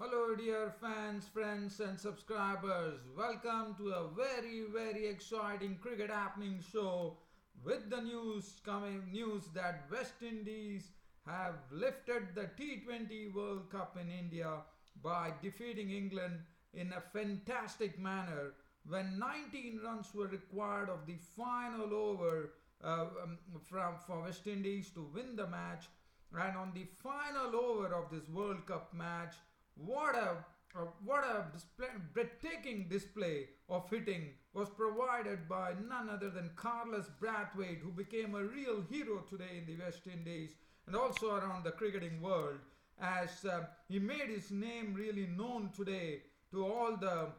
Hello, dear fans, friends, and subscribers. Welcome to a very exciting cricket happening show with the news that West Indies have lifted the T20 World Cup in India by defeating England in a fantastic manner when 19 runs were required of the final over for West Indies to win the match. And on the final over of this World Cup match, what a breathtaking display of hitting was provided by none other than Carlos Brathwaite, who became a real hero today in the West Indies and also around the cricketing world, as he made his name really known today to all the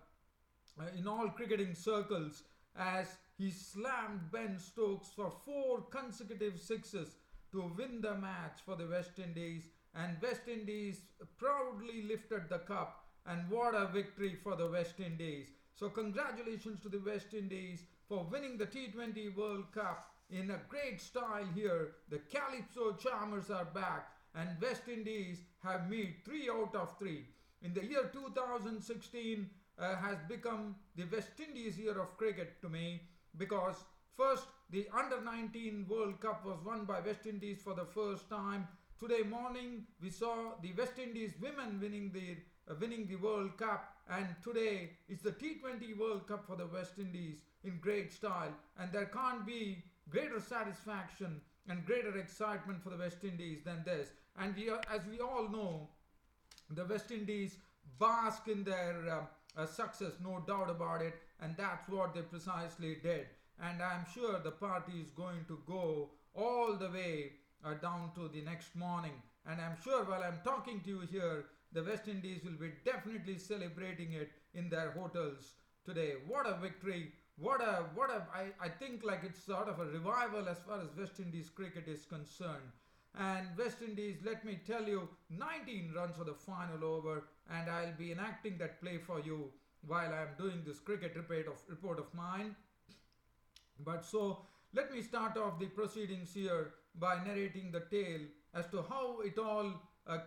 in all cricketing circles as he slammed Ben Stokes for four consecutive sixes to win the match for the West Indies, and West Indies proudly lifted the cup. And what a victory for the West Indies. So congratulations to the West Indies for winning the T20 World Cup in a great style here. The Calypso Charmers are back and West Indies have made 3 out of 3. In the year 2016 has become the West Indies year of cricket to me, because first the under 19 World Cup was won by West Indies for the first time. Today morning we saw the West Indies women winning the World Cup, and today it's the T20 World Cup for the West Indies in great style, and there can't be greater satisfaction and greater excitement for the West Indies than this. And as we all know, the West Indies bask in their success, no doubt about it, and that's what they precisely did. And I'm sure the party is going to go all the way down to the next morning. And I'm sure while I'm talking to you here, the West Indies will be definitely celebrating it in their hotels today. What a victory! I think like it's sort of a revival as far as West Indies cricket is concerned. And West Indies, let me tell you, 19 runs for the final over, and I'll be enacting that play for you while I'm doing this cricket report of mine. But so let me start off the proceedings here by narrating the tale as to how it all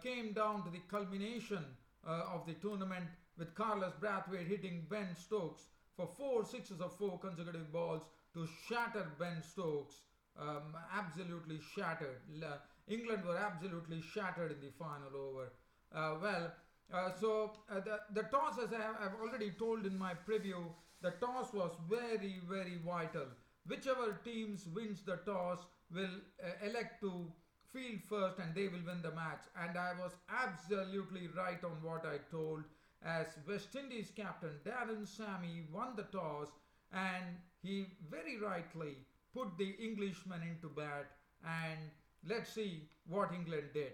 came down to the culmination of the tournament, with Carlos Brathwaite hitting Ben Stokes for four sixes of four consecutive balls to shatter Ben Stokes. Absolutely shattered. England were absolutely shattered in the final over. The toss, as I've already told in my preview, the toss was very vital. Whichever teams wins the toss will elect to field first and they will win the match. And I was absolutely right on what I told, as West Indies captain Darren Sammy won the toss, and he very rightly put the Englishmen into bat. And let's see what England did.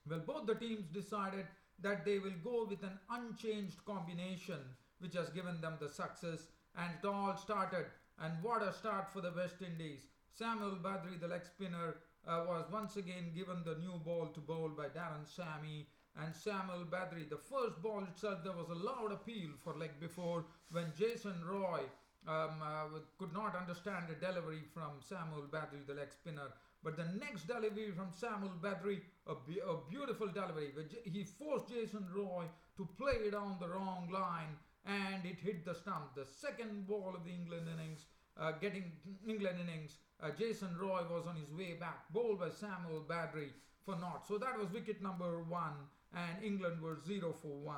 Well, both the teams decided that they will go with an unchanged combination, which has given them the success, and it all started. And what a start for the West Indies. Samuel Badri, the leg spinner, was once again given the new ball to bowl by Darren Sammy. And Samuel Badri, the first ball itself, there was a loud appeal for leg before, when Jason Roy could not understand the delivery from Samuel Badri, the leg spinner. But the next delivery from Samuel Badri, a beautiful delivery. He forced Jason Roy to play down the wrong line, and it hit the stump. The second ball of the England innings, Jason Roy was on his way back, bowled by Samuel Badri for naught. So that was wicket number 1, and England were 0 for 1.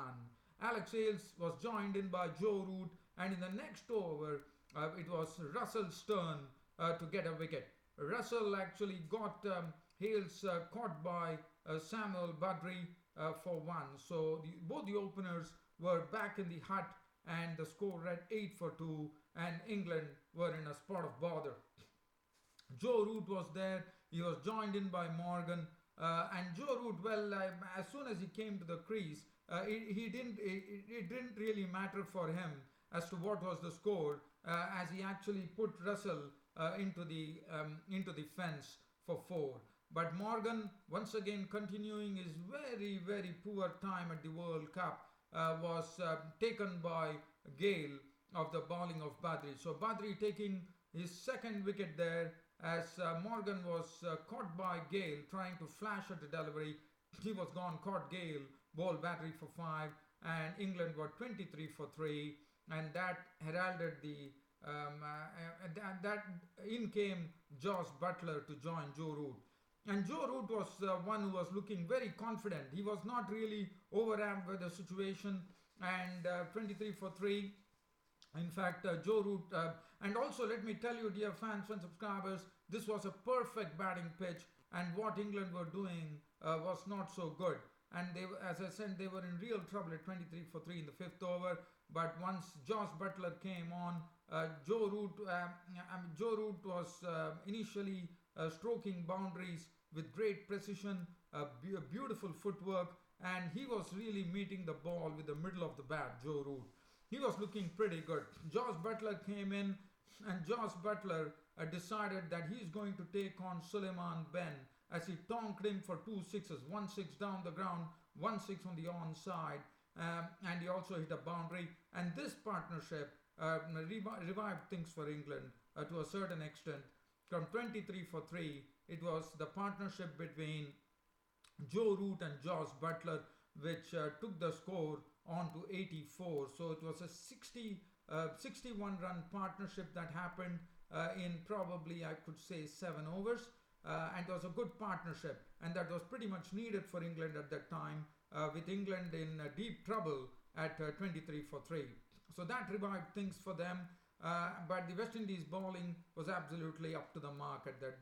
Alex Hales was joined in by Joe Root, and in the next over, it was Russell's turn to get a wicket. Russell actually got Hales caught by Samuel Badri for 1. So both the openers were back in the hut, and the score read 8 for 2, and England were in a spot of bother. Joe Root was there. He was joined in by Morgan, and Joe Root, as soon as he came to the crease, it didn't really matter for him as to what was the score, as he actually put Russell into the fence for 4. But Morgan, once again continuing his very poor time at the World Cup, was taken by Gale of the bowling of Badri. So Badri taking his second wicket there, as Morgan was caught by Gale trying to flash at the delivery. He was gone, caught Gale ball battery for 5, and England were 23 for 3, and that heralded the that in came Josh Butler to join Joe Root. And Joe Root was one who was looking very confident. He was not really overwhelmed by the situation, and 23 for 3. In fact, Joe Root, and also let me tell you, dear fans and subscribers, this was a perfect batting pitch, and what England were doing was not so good. And they, as I said, they were in real trouble at 23 for 3 in the fifth over. But once Josh Butler came on, Joe Root was initially stroking boundaries with great precision, beautiful footwork, and he was really meeting the ball with the middle of the bat, Joe Root. He was looking pretty good. Josh Butler came in, and Josh Butler decided that he's going to take on Suleiman Ben as he tonked him for 2 sixes, 1-6 down the ground, 1-6 on the onside, and he also hit a boundary. And this partnership revived things for England to a certain extent. From 23 for 3, it was the partnership between Joe Root and Josh Butler which took the score on to 84. So it was a 61 run partnership that happened in probably, I could say, 7 overs. And it was a good partnership, and that was pretty much needed for England at that time, with England in deep trouble at 23 for 3. So that revived things for them, but the West Indies bowling was absolutely up to the mark at that.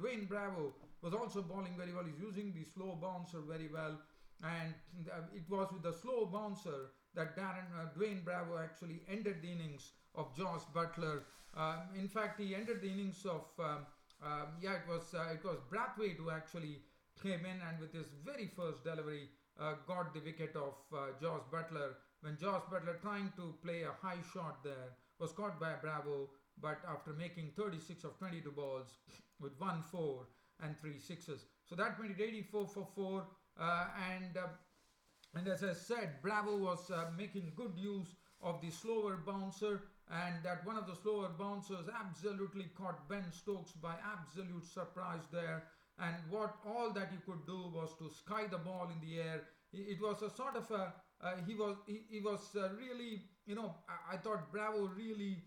Dwayne Bravo was also bowling very well. He's using the slow bouncer very well, and it was with the slow bouncer that Dwayne Bravo actually ended the innings of Josh Butler. In fact, he ended the innings of it was Brathwaite who actually came in and with his very first delivery got the wicket of Josh Butler, when Josh Butler, trying to play a high shot there, was caught by Bravo, but after making 36 of 22 balls with 1-4 and 3 sixes. So that made it 84 for 4, and as I said, Bravo was making good use of the slower bouncer, and that one of the slower bouncers absolutely caught Ben Stokes by absolute surprise there, and what all that he could do was to sky the ball in the air. It was a sort of a he was really, I thought Bravo really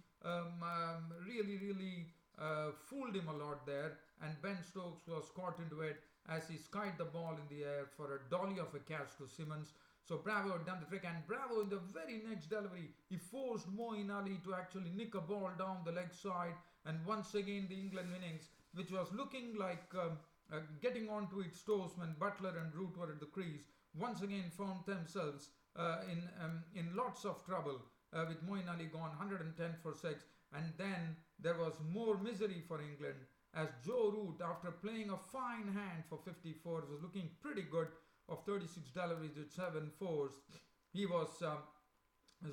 fooled him a lot there, and Ben Stokes was caught into it as he skied the ball in the air for a dolly of a catch to Simmons. So Bravo had done the trick, and Bravo in the very next delivery, he forced Moeen Ali to actually nick a ball down the leg side, and once again the England innings, which was looking like getting onto its toes when Butler and Root were at the crease, once again found themselves in lots of trouble with Moeen Ali gone 110 for 6, and then there was more misery for England as Joe Root, after playing a fine hand for 54, was looking pretty good, of 36 deliveries with 7 fours, he was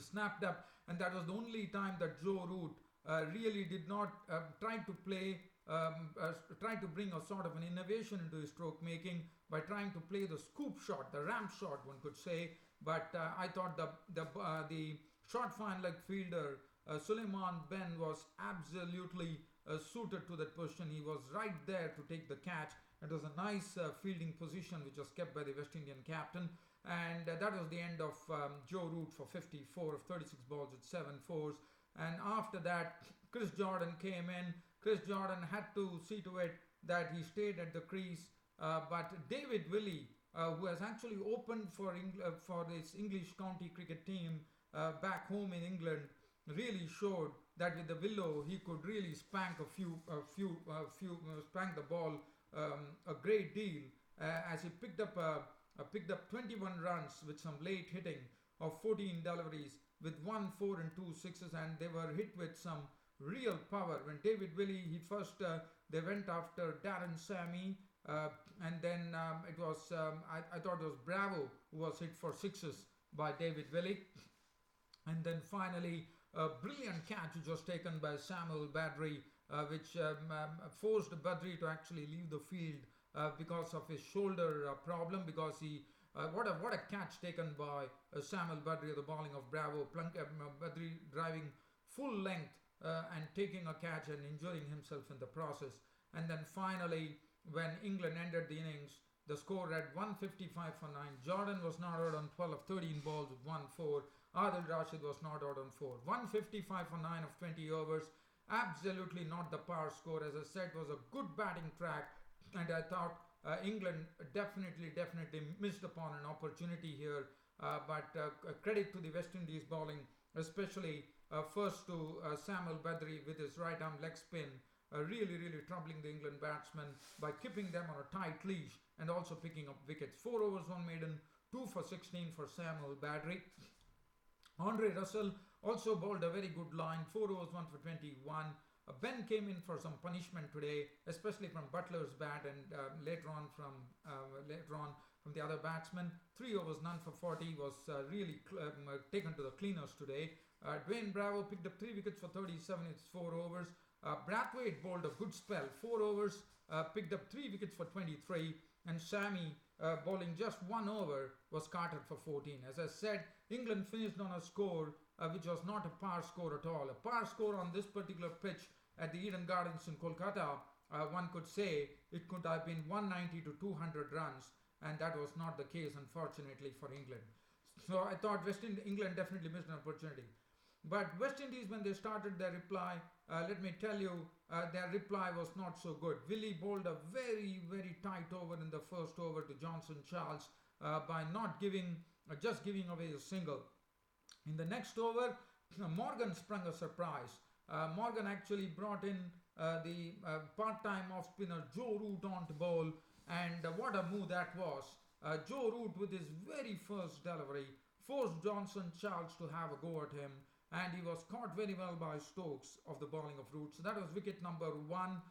snapped up, and that was the only time that Joe Root really did not try to play, try to bring a sort of an innovation into his stroke making by trying to play the scoop shot, the ramp shot, one could say. But I thought the short fine leg fielder Suleiman Ben was absolutely suited to that position. He was right there to take the catch. It was a nice fielding position which was kept by the West Indian captain, and that was the end of Joe Root for 54 of 36 balls with 7 fours. And after that, Chris Jordan came in. Chris Jordan had to see to it that he stayed at the crease, but David Willey, who has actually opened for this English county cricket team back home in England, really showed that with the willow he could really spank spank the ball a great deal, as he picked up 21 runs with some late hitting of 14 deliveries with 1 4 and 2 sixes, and they were hit with some real power. When David Willey, he first they went after Darren Sammy, and then it was I thought it was Bravo who was hit for sixes by David Willey, and then finally a brilliant catch which was taken by Samuel Badri, which forced Badri to actually leave the field because of his shoulder problem, because he what a catch taken by Samuel Badri, the bowling of Bravo. Badri driving full length and taking a catch and injuring himself in the process. And then finally, when England ended the innings, The score read 155 for 9. Jordan was not out on 12 of 13 balls with 1-4. Adil Rashid was not out on 4. 155 for 9 of 20 overs. Absolutely not the power score. As I said, was a good batting track, and I thought England definitely missed upon an opportunity here. But credit to the West Indies bowling, especially first to Samuel Badri with his right arm leg spin, really troubling the England batsmen by keeping them on a tight leash and also picking up wickets. 4 overs, 1 maiden, 2 for 16 for Samuel Badri. Andre Russell also bowled a very good line, 4 overs, 1 for 21. Ben came in for some punishment today, especially from Butler's bat, and later on from the other batsmen. 3 overs, none for 40 was really taken to the cleaners today. Dwayne Bravo picked up 3 wickets for 37. It's 4 overs. Brathwaite bowled a good spell, 4 overs, picked up 3 wickets for 23, and Sammy bowling just 1 over was carted for 14. As I said, England finished on a score which was not a par score at all. A par score on this particular pitch at the Eden Gardens in Kolkata, one could say it could have been 190 to 200 runs, and that was not the case, unfortunately, for England. So I thought England definitely missed an opportunity. But West Indies, when they started their reply, let me tell you, their reply was not so good. Willie bowled a very tight over in the first over to Johnson Charles by not just giving away a single. In the next over, Morgan sprung a surprise. Morgan actually brought in the part-time off-spinner Joe Root on to bowl, and what a move that was. Joe Root, with his very first delivery, forced Johnson Charles to have a go at him, and he was caught very well by Stokes of the bowling of Root. So that was wicket number 1.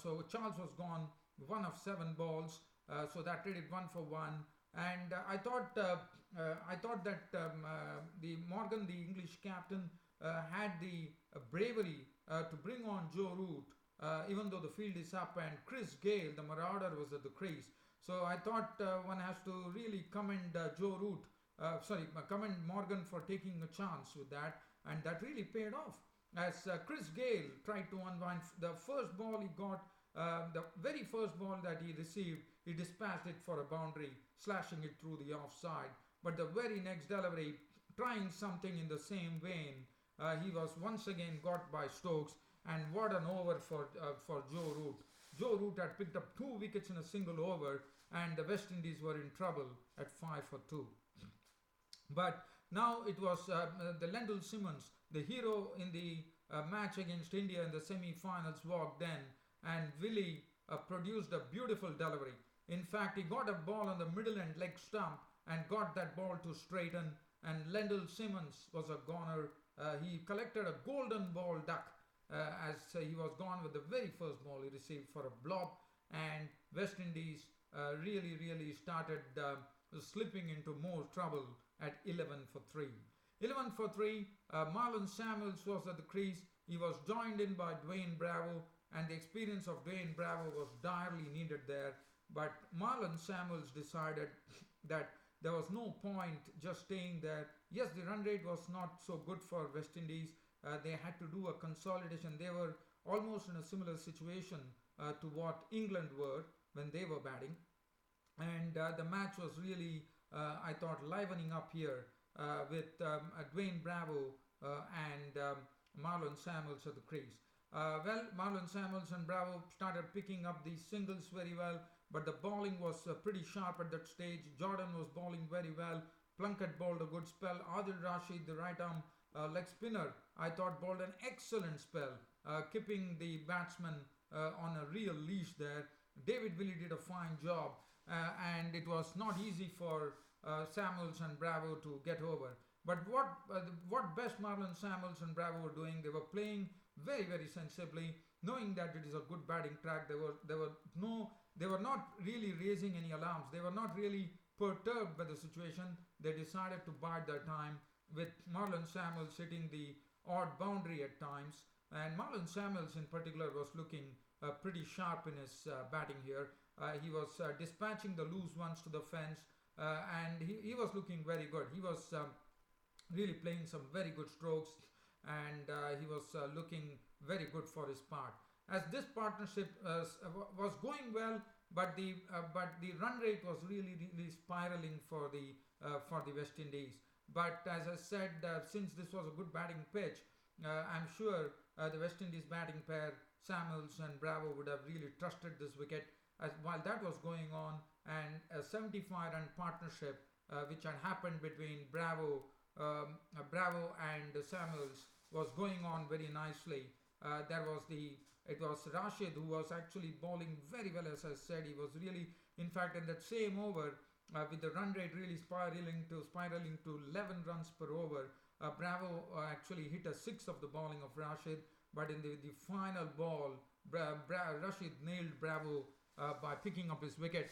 So Charles was gone 1 of 7 balls, so that rated 1 for 1. And I thought that the Morgan, the English captain, had the bravery to bring on Joe Root, even though the field is up, and Chris Gale, the marauder, was at the crease. So I thought one has to really commend commend Morgan for taking a chance with that, and that really paid off. As Chris Gale tried to unwind the first ball he got, the very first ball that he received, he dispatched it for a boundary, slashing it through the offside. But the very next delivery, trying something in the same vein, he was once again got by Stokes, and what an over for Joe Root. Joe Root had picked up 2 wickets in a single over, and the West Indies were in trouble at 5 for 2. But now it was the Lendl Simmons, the hero in the match against India in the semi-finals, walked in, and Willie produced a beautiful delivery. In fact, he got a ball on the middle and leg stump and got that ball to straighten, and Lendl Simmons was a goner. He collected a golden ball duck as he was gone with the very first ball he received for a blob, and West Indies really started slipping into more trouble at 11 for 3. 11 for 3, Marlon Samuels was at the crease. He was joined in by Dwayne Bravo, and the experience of Dwayne Bravo was direly needed there. But Marlon Samuels decided that there was no point just staying there. Yes, the run rate was not so good for West Indies. They had to do a consolidation. They were almost in a similar situation to what England were when they were batting. And the match was really, I thought, livening up here with Dwayne Bravo and Marlon Samuels at the crease. Marlon Samuels and Bravo started picking up these singles very well, but the bowling was pretty sharp at that stage. Jordan was bowling very well. Plunkett bowled a good spell. Adil Rashid, the right arm leg spinner, I thought bowled an excellent spell, keeping the batsman on a real leash there. David Willey did a fine job, and it was not easy for Samuels and Bravo to get over. But what best Marlon Samuels and Bravo were doing, they were playing very sensibly, knowing that it is a good batting track. They were not really raising any alarms. They were not really perturbed by the situation. They decided to bide their time, with Marlon Samuels hitting the odd boundary at times. And Marlon Samuels in particular was looking pretty sharp in his batting here. He was dispatching the loose ones to the fence, and he was looking very good. He was really playing some very good strokes, and he was looking very good for his part. As this partnership was going well, but the run rate was really spiraling for the West Indies. But as I said, since this was a good batting pitch, I'm sure the West Indies batting pair Samuels and Bravo would have really trusted this wicket. As while that was going on, and a 75-run partnership which had happened between Bravo and Samuels was going on very nicely. There was the It was Rashid who was actually bowling very well, as I said. He was really, in fact, in that same over, with the run rate really spiraling to 11 runs per over. Bravo actually hit a six of the bowling of Rashid, but in the final ball, Rashid nailed Bravo by picking up his wicket.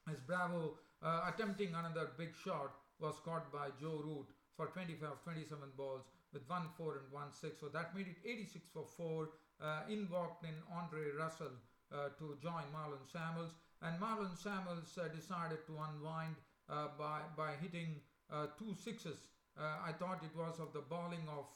As Bravo, attempting another big shot, was caught by Joe Root for 25 of 27 balls with 1 4 and 1 6. So that made it 86 for 4. In walked in Andre Russell to join Marlon Samuels, and Marlon Samuels decided to unwind by hitting two sixes. I thought it was of the bowling of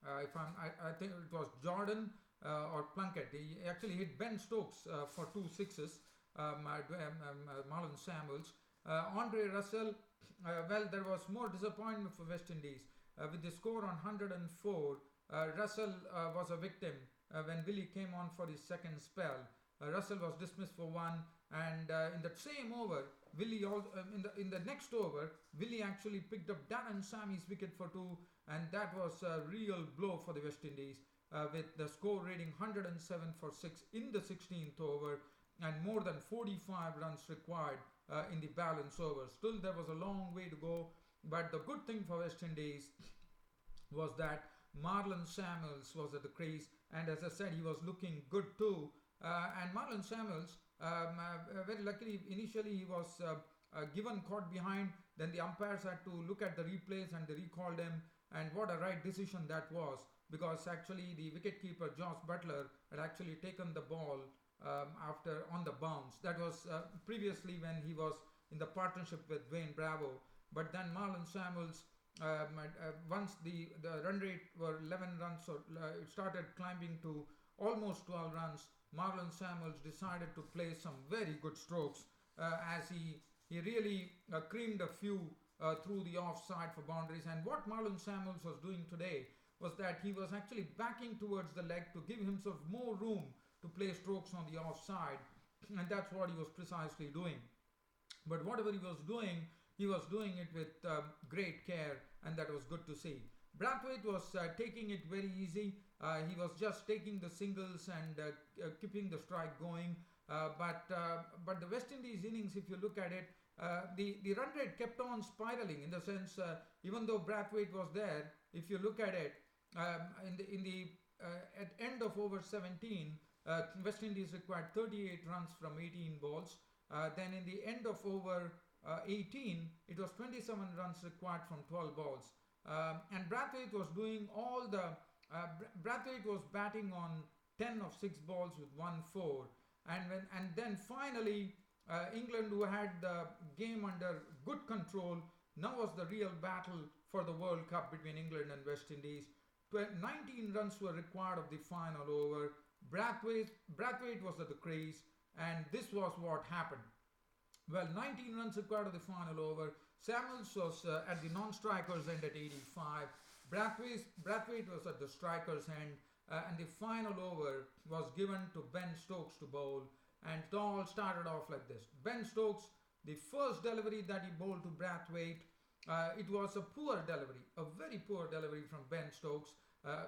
I think it was Jordan or Plunkett. He actually hit Ben Stokes for two sixes. Marlon Samuels, Andre Russell. Well, there was more disappointment for West Indies with the score on 104. Russell was a victim when Willie came on for his second spell. Russell was dismissed for one, and in that same over, Willie in the next over, Willie actually picked up Darren Sammy's wicket for two, and that was a real blow for the West Indies, with the score reading 107 for 6 in the 16th over, and more than 45 runs required in the balance overs. Still, there was a long way to go, but the good thing for West Indies was that Marlon Samuels was at the crease, and as I said, he was looking good too. And Marlon Samuels, very luckily, initially he was given caught behind. Then the umpires had to look at the replays and they recalled him. And what a right decision that was, because actually the wicketkeeper Josh Butler had actually taken the ball after on the bounce. That was previously when he was in the partnership with Wayne Bravo. But then Marlon Samuels, once the run rate were 11 runs, or it started climbing to almost 12 runs, Marlon Samuels decided to play some very good strokes as he really creamed a few through the offside for boundaries. And what Marlon Samuels was doing today was that he was actually backing towards the leg to give himself more room to play strokes on the offside, and that's what he was precisely doing. But whatever he was doing it with great care, and that was good to see. Brathwaite was taking it very easy. He was just taking the singles and keeping the strike going. But the West Indies innings, if you look at it, the run rate kept on spiraling, in the sense, even though Brathwaite was there, if you look at it, at end of over 17, West Indies required 38 runs from 18 balls. Then in the end of over 18, it was 27 runs required from 12 balls. And Brathwaite was doing all the Brathwaite was batting on 10 of 6 balls with 1-4, and then finally England, who had the game under good control, now was the real battle for the World Cup between England and West Indies. 19 runs were required of the final over. Brathwaite was at the crease, and this was what happened. Well, 19 runs required of the final over. Samuels was at the non-strikers end at 85. Brathwaite was at the strikers end, and the final over was given to Ben Stokes to bowl. And it all started off like this. Ben Stokes, the first delivery that he bowled to Brathwaite, it was a poor delivery, a very poor delivery from Ben Stokes.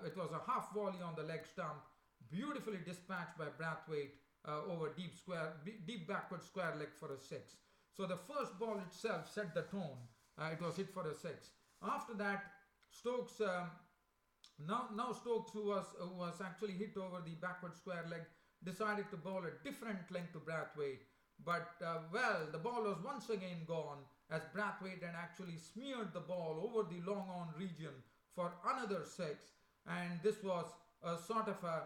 It was a half volley on the leg stump, beautifully dispatched by Brathwaite over deep backward square leg for a 6. So the first ball itself set the tone. It was hit for a 6. After that, Stokes, now Stokes, who was actually hit over the backward square leg, decided to bowl a different length to Brathwaite. But the ball was once again gone, as Brathwaite had actually smeared the ball over the long on region for another 6. And this was a sort of a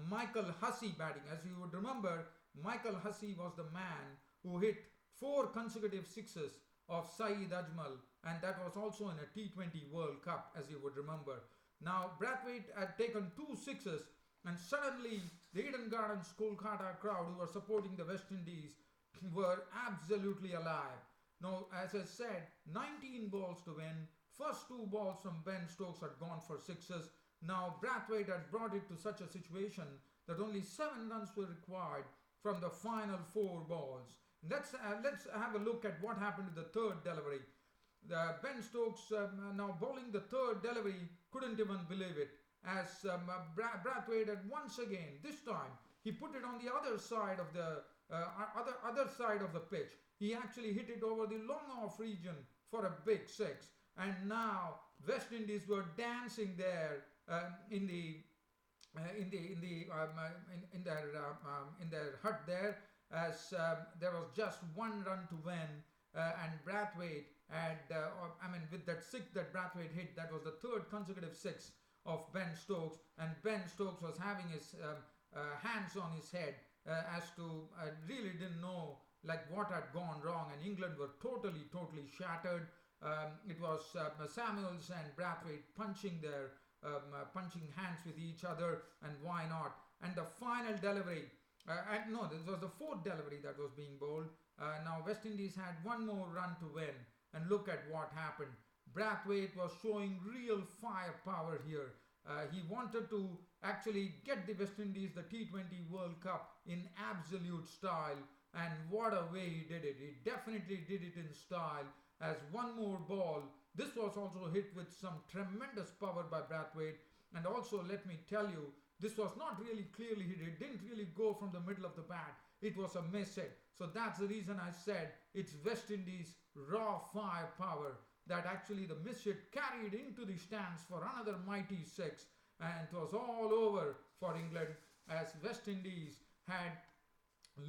Michael Hussey batting. As you would remember, Michael Hussey was the man who hit 4 consecutive sixes of Saeed Ajmal, and that was also in a T20 World Cup, as you would remember. Now, Brathwaite had taken 2 sixes, and suddenly The Eden Gardens Kolkata crowd who were supporting the West Indies were absolutely alive. Now, as I said, 19 balls to win. First two balls from Ben Stokes had gone for sixes. Now, Brathwaite had brought it to such a situation that only 7 runs were required from the final 4 balls. Let's have a look at what happened to the third delivery. Ben Stokes now bowling the third delivery couldn't even believe it, as Brathwaite had once again, this time he put it on the other side of the other side of the pitch. He actually hit it over the long off region for a big six, and now West Indies were dancing there in their hut there, as there was just 1 run to win, and Brathwaite had with that six that Brathwaite hit, that was the third consecutive six of Ben Stokes, and Ben Stokes was having his hands on his head as to really didn't know like what had gone wrong, and England were totally shattered. It was Samuels and Brathwaite punching hands with each other, and why not? And the final delivery, this was the fourth delivery that was being bowled. Now West Indies had 1 more run to win, and look at what happened. Brathwaite was showing real firepower here. He wanted to actually get the West Indies the T20 World Cup in absolute style, and what a way he did it. He definitely did it in style, as 1 more ball. This was also hit with some tremendous power by Brathwaite, and also let me tell you, this was not really clearly hit. It didn't really go from the middle of the bat. It was a miss hit. So that's the reason I said it's West Indies' raw firepower that actually the miss hit carried into the stands for another mighty six, and it was all over for England, as West Indies had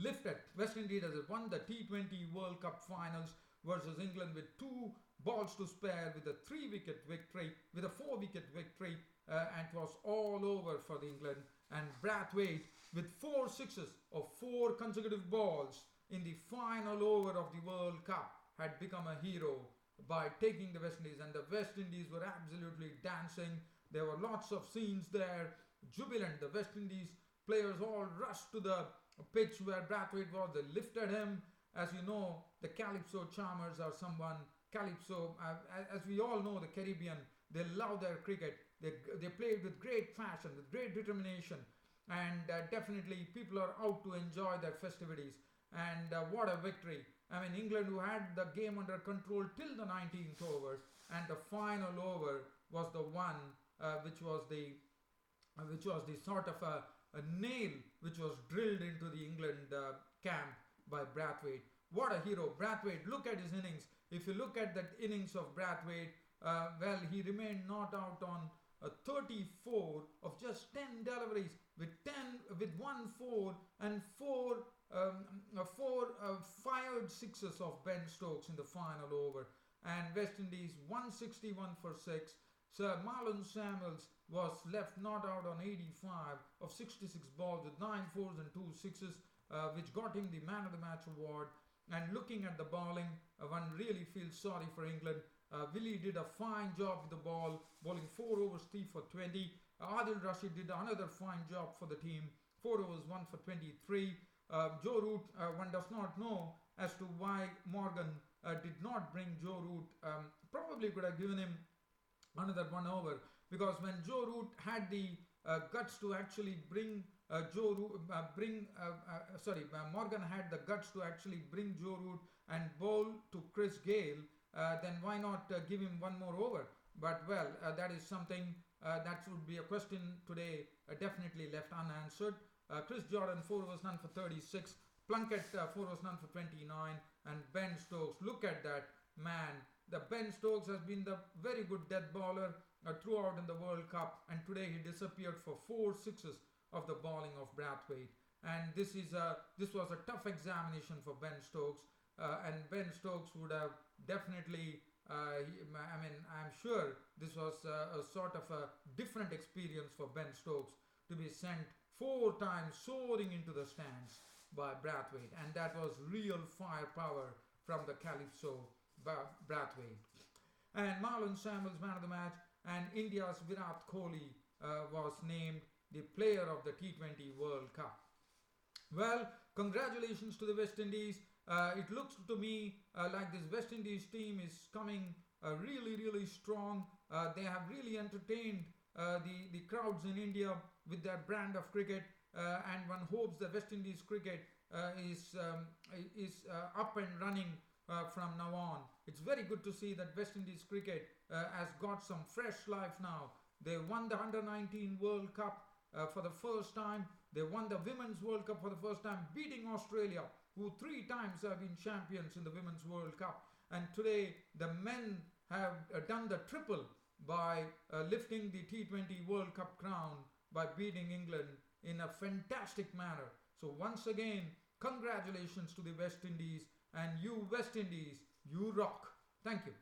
lifted. West Indies has won the T20 World Cup finals versus England with 2 balls to spare, with a 3-wicket victory, with a 4-wicket victory, and it was all over for the England. And Brathwaite, with 4 sixes of 4 consecutive balls in the final over of the World Cup, had become a hero by taking the West Indies, and the West Indies were absolutely dancing. There were lots of scenes there, jubilant. The West Indies players all rushed to the pitch where Brathwaite was. They lifted him. As you know, the Calypso Charmers are someone, Calypso, as we all know, the Caribbean, they love their cricket. They play it with great passion, with great determination, and definitely people are out to enjoy their festivities. And what a victory. I mean, England, who had the game under control till the 19th over, and the final over was the one which was the sort of a nail which was drilled into the England camp by Brathwaite. What a hero. Brathwaite, look at his innings. If you look at that innings of Brathwaite, he remained not out on 34 of just 10 deliveries, with 1 4 and 4 fired sixes of Ben Stokes in the final over, and West Indies 161 for 6. Sir Marlon Samuels was left not out on 85 of 66 balls with 9 fours and 2 sixes, which got him the Man of the Match award. And looking at the bowling, one really feels sorry for England. Willie did a fine job with the ball, bowling 4 overs 3 for 20. Adil Rashid did another fine job for the team, 4 overs 1 for 23. Joe Root, one does not know as to why Morgan did not bring Joe Root. Probably could have given him another 1 over, because when Joe Root had the guts to actually bring Morgan had the guts to actually bring Joe Root and bowl to Chris Gale, then why not give him 1 more over? But well, that is something that would be a question today definitely left unanswered. Chris Jordan 4 overs none for 36, Plunkett 4 overs none for 29, and Ben Stokes, look at that man. The Ben Stokes has been the very good death bowler throughout in the World Cup, and today he disappeared for 4 sixes of the bowling of Brathwaite. And this was a tough examination for Ben Stokes, and Ben Stokes would have definitely, I'm sure this was a sort of a different experience for Ben Stokes to be sent 4 times soaring into the stands by Brathwaite, and that was real firepower from the Calypso Brathwaite. And Marlon Samuels, man of the match, and India's Virat Kohli was named the player of the T20 World Cup. Well, congratulations to the West Indies. It looks to me like this West Indies team is coming really, really strong. They have really entertained the crowds in India with their brand of cricket, and one hopes the West Indies cricket is up and running from now on. It's very good to see that West Indies cricket has got some fresh life now. They won the Under 19 World Cup for the first time. They won the Women's World Cup for the first time, beating Australia, who 3 times have been champions in the Women's World Cup. And today, the men have done the triple by lifting the T20 World Cup crown by beating England in a fantastic manner. So once again, congratulations to the West Indies, and you West Indies, you rock. Thank you.